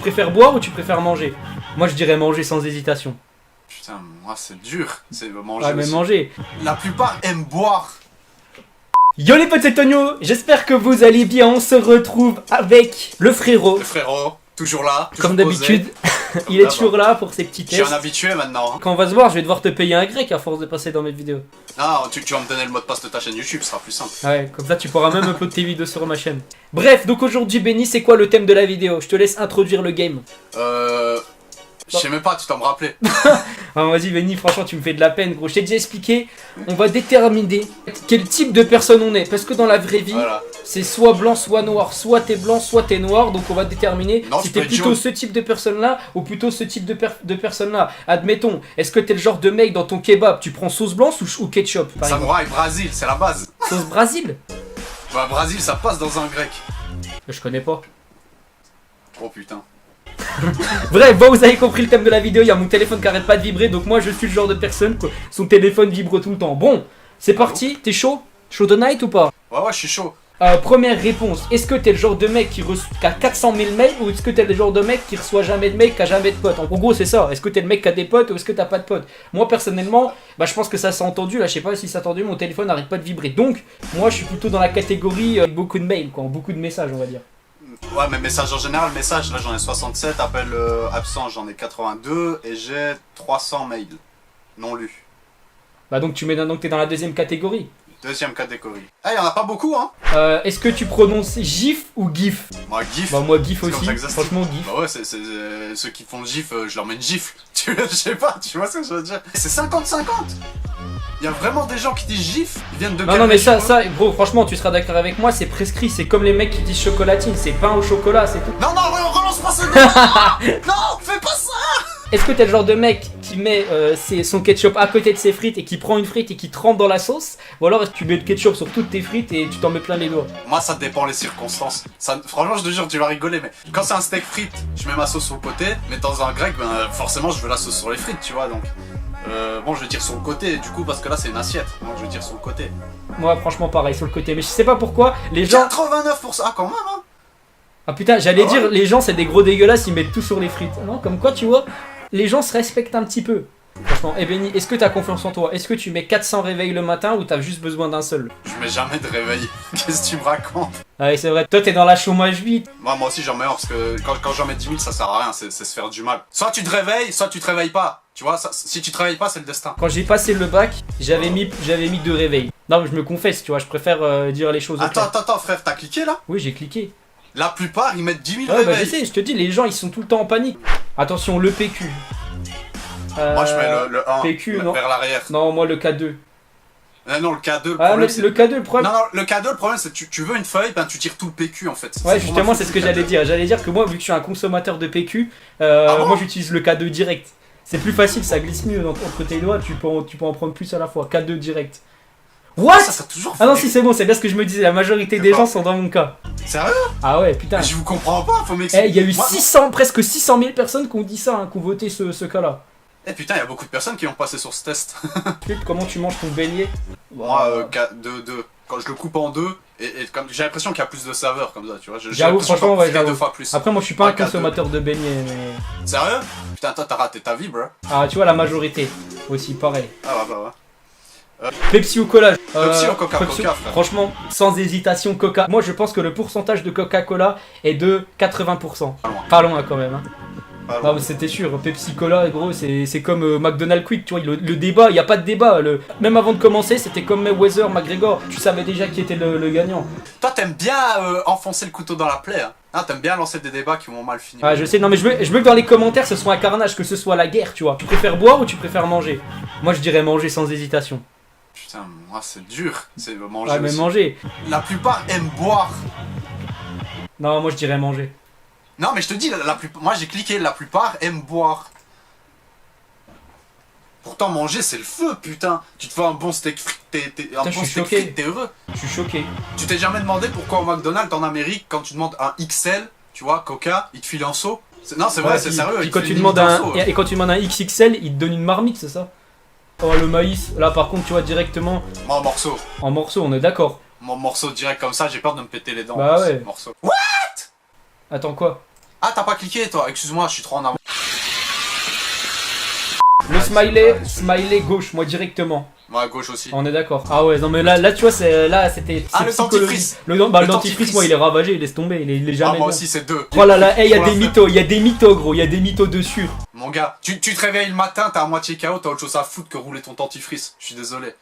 Tu préfères boire ou tu préfères manger? Moi je dirais manger sans hésitation. Putain, moi c'est dur, c'est manger Ouais mais aussi. manger. La plupart aiment boire. Yo les potes, c'est Tonio, j'espère que vous allez bien. On se retrouve avec le frérot. Le frérot, toujours là, toujours Comme posé. d'habitude, il est toujours là pour ses petits Je suis tests. un habitué maintenant. Hein. Quand on va se voir, je vais devoir te payer un grec à force de passer dans mes vidéos. Ah, tu vas me donner le mot de passe de ta chaîne YouTube, ce sera plus simple. Ouais, comme ça tu pourras même upload tes vidéos sur ma chaîne. Bref, donc aujourd'hui Benny, c'est quoi le thème de la vidéo? Je te laisse introduire le game. Je sais même pas, tu t'en me rappeler. Ah, vas-y Benny, franchement tu me fais de la peine gros. Je t'ai déjà expliqué, on va déterminer quel type de personne on est. Parce que dans la vraie vie, Voilà. c'est soit blanc, soit noir. Soit t'es blanc, soit t'es noir. Donc on va déterminer Non, si je t'es peux être plutôt jaune. ce type de personne-là ou plutôt ce type de personne-là. Admettons, est-ce que t'es le genre de mec dans ton kebab, tu prends sauce blanche ou ketchup par exemple? Samouraï, Brésil, c'est la base. Sauce Brésil? Bah, Brésil, ça passe dans un grec. Je connais pas. Oh putain. Bref, bon, vous avez compris le thème de la vidéo, il y a mon téléphone qui arrête pas de vibrer, donc moi je suis le genre de personne que son téléphone vibre tout le temps. Bon, c'est parti, t'es chaud? Chaud de night ou pas? Ouais, je suis chaud. Première réponse, est-ce que t'es le genre de mec qui a 400 000 mails ou est-ce que t'es le genre de mec qui reçoit jamais de mails, qui a jamais de potes? En gros c'est ça, est-ce que t'es le mec qui a des potes ou est-ce que t'as pas de potes? Moi personnellement, bah je pense que ça s'est entendu, là je sais pas si ça s'est entendu, mon téléphone n'arrête pas de vibrer. Donc, moi je suis plutôt dans la catégorie beaucoup de mails, quoi, beaucoup de messages on va dire. Ouais, mais message en général, message, là j'en ai 67, appel absent j'en ai 82 et j'ai 300 mails non lus. Bah donc t'es dans la deuxième catégorie. Deuxième catégorie. Eh, y'en a pas beaucoup, hein. Est-ce que tu prononces GIF ou GIF? Moi, GIF. Bah moi GIF C'est comme aussi, ça que ça se dit. franchement GIF. Bah ouais, c'est ceux qui font le gif, je leur mets une gifle. Je sais pas, tu vois ce que je veux dire. C'est 50-50. Il y a vraiment des gens qui disent gif, ils viennent de Non quelle non mais région, ça, gros franchement tu seras d'accord avec moi, c'est prescrit, c'est comme les mecs qui disent chocolatine, c'est pain au chocolat, c'est tout. Non, relance pas ce débat. Non, fais pas ça. Est-ce que t'es le genre de mec qui met son ketchup à côté de ses frites et qui prend une frite et qui trempe dans la sauce? Ou alors est-ce que tu mets le ketchup sur toutes tes frites et tu t'en mets plein les doigts? Moi, ça dépend les circonstances. Franchement, je te jure, tu vas rigoler, mais quand c'est un steak frites, je mets ma sauce sur le côté, mais dans un grec, ben, forcément, je veux la sauce sur les frites, tu vois, donc... bon, je vais dire sur le côté, du coup, parce que là, c'est une assiette, donc je vais dire sur le côté. Moi franchement pareil, sur le côté, mais je sais pas pourquoi, les gens... 89%, ah, quand même, hein. Ah putain, j'allais Ah ouais. dire, les gens c'est des gros dégueulasses, ils mettent tout sur les frites. Non, comme quoi tu vois, les gens se respectent un petit peu. Franchement, et Benny, est-ce que t'as confiance en toi? Est-ce que tu mets 400 réveils le matin ou t'as juste besoin d'un seul? Je mets jamais de réveil. Qu'est-ce que tu me racontes? Ah oui, c'est vrai, toi t'es dans la chômage vie. Moi aussi, j'en mets un, parce que quand j'en mets 10 000, ça sert à rien, c'est se faire du mal. Soit tu te réveilles, soit tu te réveilles pas. Tu vois, si tu te réveilles pas, c'est le destin. Quand j'ai passé le bac, j'avais mis 2 réveils. Non, mais je me confesse, tu vois, je préfère dire les choses au clair. Attends, frère, t'as cliqué là? Oui, j'ai cliqué. La plupart, ils mettent 10 000 Ouais, bah je réveils. sais, je te dis, les gens ils sont tout le temps en panique. Attention, le PQ. Moi, je mets le 1 PQ, non. vers l'arrière. Non, moi le K2. Non, le K2, le Ah, problème, mais c'est... le K2, le problème. Non, le K2, le problème, c'est que tu veux une feuille, ben tu tires tout le PQ en fait. Ouais, justement, c'est ce que j'allais dire. J'allais dire que moi, vu que je suis un consommateur de PQ, bon moi j'utilise le K2 direct. C'est plus facile, ça glisse mieux entre tes doigts, tu peux en prendre plus à la fois. K2 direct. What? Ça toujours Ah non, fait. si c'est bon, c'est bien ce que je me disais, la majorité des gens sont dans mon cas. Sérieux? Ah ouais, putain. Je vous comprends pas, faut Eh, m'expliquer. il y a eu Moi- presque 600 000 personnes qui ont dit ça, hein, qui ont voté ce cas-là. Eh putain, il y a beaucoup de personnes qui ont passé sur ce test. Comment tu manges ton beignet? Moi, deux. Quand je le coupe en deux, et comme j'ai l'impression qu'il y a plus de saveur comme ça, tu vois. J'ai J'avoue, l'impression franchement, qu'on ouais, fait j'avoue. 2 fois plus. Après, moi je suis pas un Ouais, K2. consommateur de beignets, mais. Sérieux? Putain, toi, t'as raté ta vie, bro. Ah, tu vois, la majorité aussi, pareil. Ah ouais. Pepsi ou cola? Pepsi ou Coca, Pepsi- Coca, frère. Franchement, sans hésitation, Coca. Moi, je pense que le pourcentage de Coca-Cola est de 80%. Pas loin. Pas loin quand même. Hein. Pas loin. Non, mais c'était sûr. Pepsi Cola, gros, c'est comme McDonald's Quick. Tu vois, le débat, il n'y a pas de débat. Même avant de commencer, c'était comme Mayweather, McGregor. Tu savais déjà qui était le gagnant. Toi, t'aimes bien enfoncer le couteau dans la plaie, hein. Ah, t'aimes bien lancer des débats qui vont mal finir. Ah, je sais. Non, mais je veux que dans les commentaires, ce soit un carnage, que ce soit la guerre, tu vois. Tu préfères boire ou tu préfères manger? Moi, je dirais manger sans hésitation. Putain, moi, c'est dur. C'est manger Ouais, mais aussi. manger. La plupart aiment boire. Non, moi, je dirais manger. Non, mais je te dis, moi j'ai cliqué, la plupart aiment boire. Pourtant, manger c'est le feu, putain. Tu te fais un bon steak frites, je suis choqué. t'es heureux. Je suis choqué. Tu t'es jamais demandé pourquoi au McDonald's en Amérique, quand tu demandes un XL, tu vois, Coca, il te file un seau. Non, c'est vrai, Ouais, c'est puis- sérieux. puis il te quand file tu limite demandes seau, ouais. et quand tu demandes un XXL, il te donne une marmite, c'est ça? Oh, le maïs. Là, par contre, tu vois directement Moi, un morceau. en morceaux, on est d'accord. Mon morceau direct comme ça, j'ai peur de me péter les dents. Bah ouais. Morceau. Attends, quoi? Ah, t'as pas cliqué toi, excuse-moi, je suis trop en avant. Le smiley gauche, moi directement. Moi à gauche aussi. On est d'accord. Ah ouais, non mais là tu vois, c'était. Ah, le dentifrice. Le dentifrice, moi il est ravagé, il laisse tomber, il est jamais. Ah, moi bien. aussi c'est 2. Oh là là, il y a des mythos, gros, il y a des mythos dessus. Mon gars, tu te réveilles le matin, t'es à moitié KO, t'as autre chose à foutre que rouler ton dentifrice. Je suis désolé.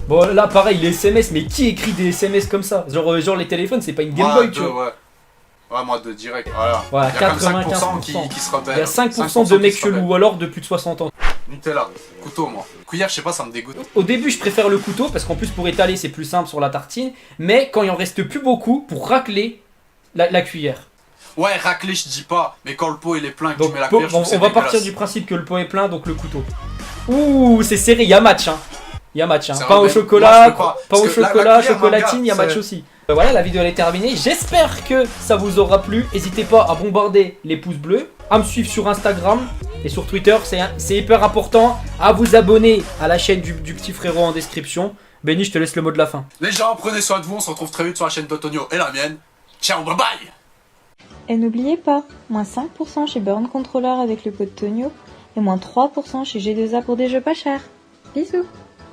Bon là pareil, les SMS, mais qui écrit des SMS comme ça? Genre les téléphones, c'est pas une Game Boy, tu vois. Ouais. Ouais, moi 2 direct, voilà. Voilà, Il y a quand même 95%. 5% qui se rebellent. Il y a 5% de mecs chelous ou alors de plus de 60 ans. Nutella, couteau moi. Cuillère, je sais pas, ça me dégoûte. Au début, je préfère le couteau parce qu'en plus, pour étaler, c'est plus simple sur la tartine. Mais quand il en reste plus beaucoup, pour racler la cuillère. Ouais, racler, je dis pas, mais quand le pot il est plein et que Donc, tu mets la cuillère, je trouve que c'est on va partir dégueulasse. du principe que le pot est plein, donc le couteau. Ouh, c'est serré, il y a match, hein. Il y a match, hein. C'est Pain vrai, au mais chocolat, moi, je peux pas. pain Parce au que la chocolat, cuillère, chocolatine, il y a mon gars, match c'est- aussi. Voilà, la vidéo elle est terminée. J'espère que ça vous aura plu. N'hésitez pas à bombarder les pouces bleus, à me suivre sur Instagram et sur Twitter. C'est hyper important. À vous abonner à la chaîne du petit frérot en description. Benny, je te laisse le mot de la fin. Les gens, prenez soin de vous, on se retrouve très vite sur la chaîne d'Antonio et la mienne. Ciao, bye bye. Et n'oubliez pas, moins 5% chez Burn Controller avec le code Tonio et moins 3% chez G2A pour des jeux pas chers. Bisous!